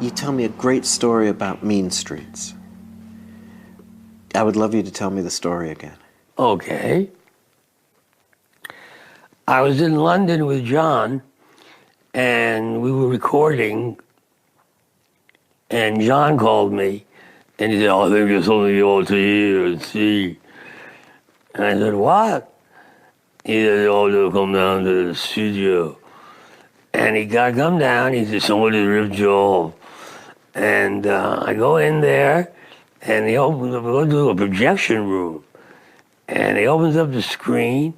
you tell me a great story about Mean Streets. I would love you to tell me the story again. Okay. I was in London with John, and we were recording, and John called me, and he said, "Oh, I think there's something you ought to hear and see." And I said, "What?" He said, "Oh, they'll come down to the studio." And he got to come down. He said, "Somebody ripped you off." And I go in there, and he opens up, we go to a projection room. And he opens up the screen,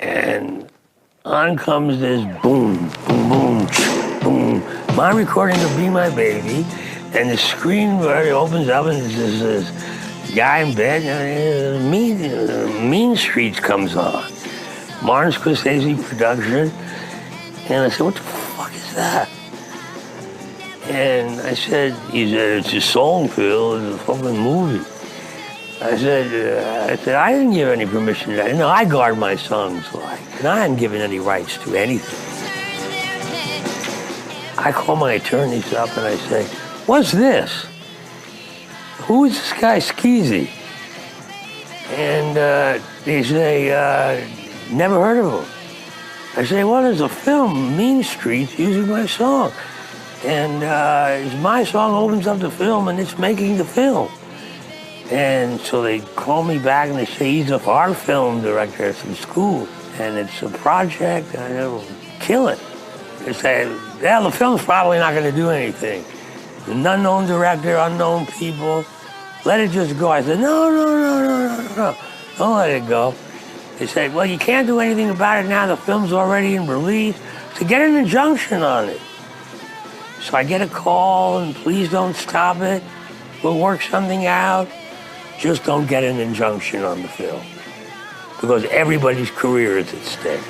and on comes this boom, boom, boom, boom. My recording of Be My Baby, and the screen where it opens up, and there's this guy in bed, and Mean Streets comes on. Martin Scorsese production. And I said, "What the fuck is that?" And I said, he said, "It's a song, Phil. It's a fucking movie." I said, I didn't give any permission to that. You know, I guard my songs like, and I hadn't given any rights to anything. I call my attorneys up and I say, "What's this? Who is this guy Skeezy?" And they say, "Never heard of him." I say, "Well, there's a film, Mean Streets, using my song. And my song opens up the film, and it's making the film." And so they call me back, and they say, "He's a art film director at some school, and it's a project, and it'll kill it." They say, "Yeah, the film's probably not going to do anything. An unknown director, unknown people. Let it just go." I said, No. Don't let it go." They said, "Well, you can't do anything about it now. The film's already in release. So get an injunction on it." So I get a call, and "Please don't stop it. We'll work something out. Just don't get an injunction on the film." Because everybody's career is at stake.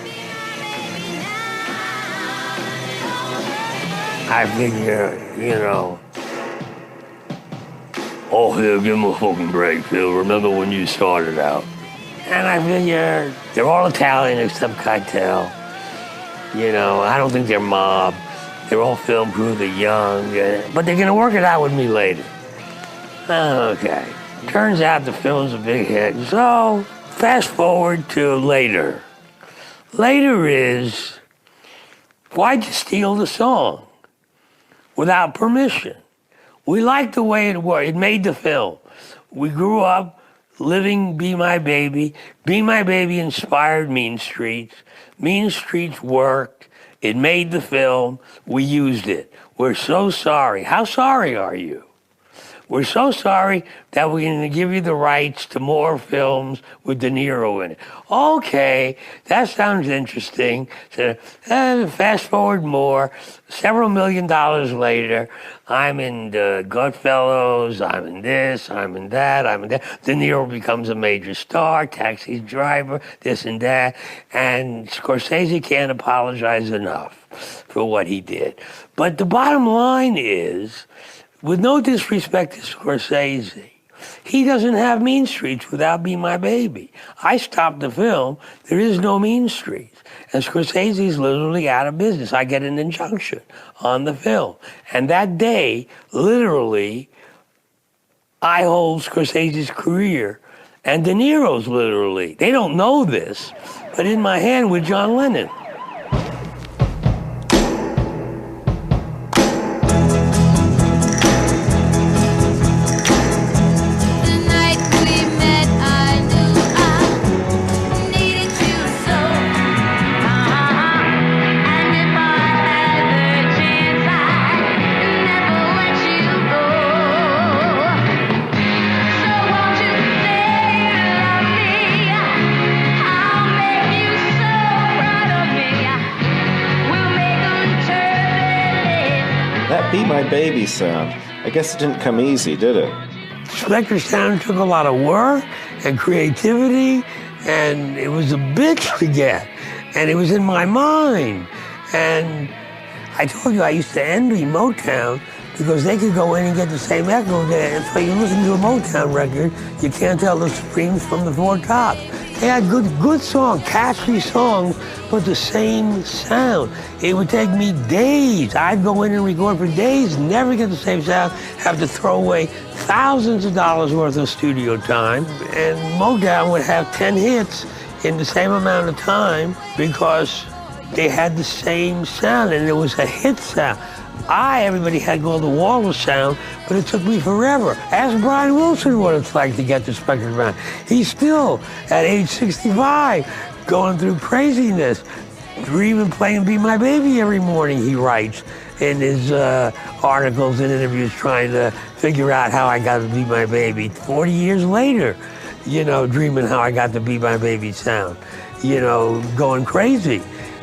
I figure, you know, "Oh, Phil, give him a fucking break, Phil. Remember when you started out?" And I figure they're all Italian except Keitel. You know, I don't think they're mob. They're all film crew, they're young, but they're gonna work it out with me later. Okay. Turns out the film's a big hit. So, fast forward to later. Later is, why'd you steal the song without permission? We liked the way it worked. It made the film. We grew up living Be My Baby. Be My Baby inspired Mean Streets. Mean Streets worked. It made the film. We used it. We're so sorry. How sorry are you? We're so sorry that we're going to give you the rights to more films with De Niro in it. Okay, that sounds interesting. So, fast forward more. Several $1 million later, I'm in Goodfellas, I'm in this, I'm in that, I'm in that. De Niro becomes a major star, Taxi Driver, this and that. And Scorsese can't apologize enough for what he did. But the bottom line is, with no disrespect to Scorsese, he doesn't have Mean Streets without Be My Baby. I stopped the film. There is no Mean Streets. And Scorsese's literally out of business. I get an injunction on the film. And that day, literally, I hold Scorsese's career. And De Niro's literally. They don't know this, but in my hand with John Lennon. Be My Baby sound, I guess it didn't come easy, did it? Spector sound took a lot of work and creativity, and it was a bitch to get, and it was in my mind. And I told you I used to envy Motown because they could go in and get the same echo there. And so you listen to a Motown record, you can't tell the Supremes from the Four Tops. They had good song, catchy songs, but the same sound. It would take me days. I'd go in and record for days, never get the same sound, have to throw away thousands of dollars worth of studio time, and Motown would have 10 hits in the same amount of time because they had the same sound, and it was a hit sound. Everybody had called the Wallace sound, but it took me forever. Ask Brian Wilson what it's like to get the Spector sound. He's still, at age 65, going through craziness, dreaming, playing Be My Baby every morning, he writes in his articles and interviews, trying to figure out how I got to Be My Baby. 40 years later, you know, dreaming how I got to Be My Baby sound, you know, going crazy.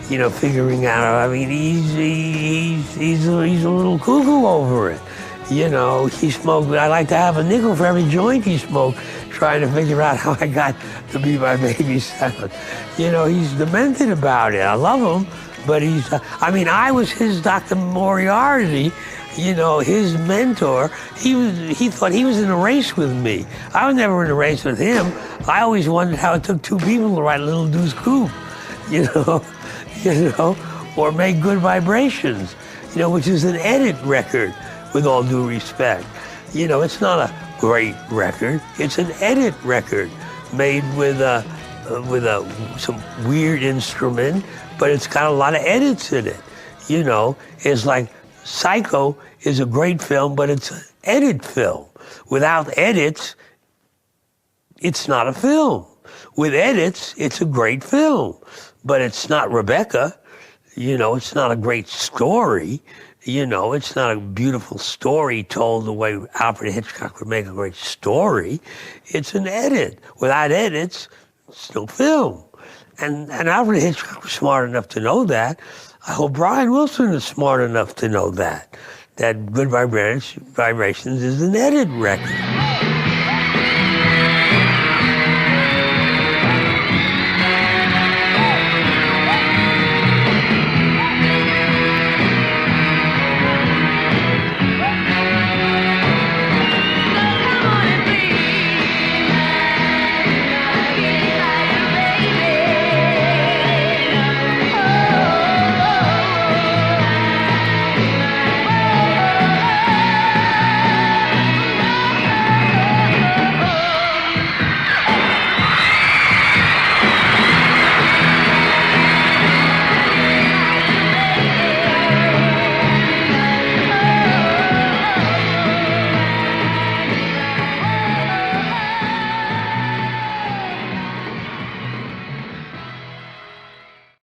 You know, figuring out. I mean, he's a little cuckoo over it. You know, he smoked. I like to have a nickel for every joint he smoked, trying to figure out how I got to Be My Baby sound. You know, he's demented about it. I love him, but he's. I mean, I was his Dr. Moriarty. You know, his mentor. He thought he was in a race with me. I was never in a race with him. I always wondered how it took two people to write Little Deuce Coupe. You know. You know, or Make Good Vibrations, you know, which is an edit record, with all due respect. You know, it's not a great record. It's an edit record made with some weird instrument, but it's got a lot of edits in it. You know, it's like Psycho is a great film, but it's an edit film. Without edits, it's not a film. With edits, it's a great film. But it's not Rebecca, you know, it's not a great story, you know, it's not a beautiful story told the way Alfred Hitchcock would make a great story. It's an edit. Without edits, it's no film. And Alfred Hitchcock was smart enough to know that. I hope Brian Wilson is smart enough to know that Good Vibrations is an edit record.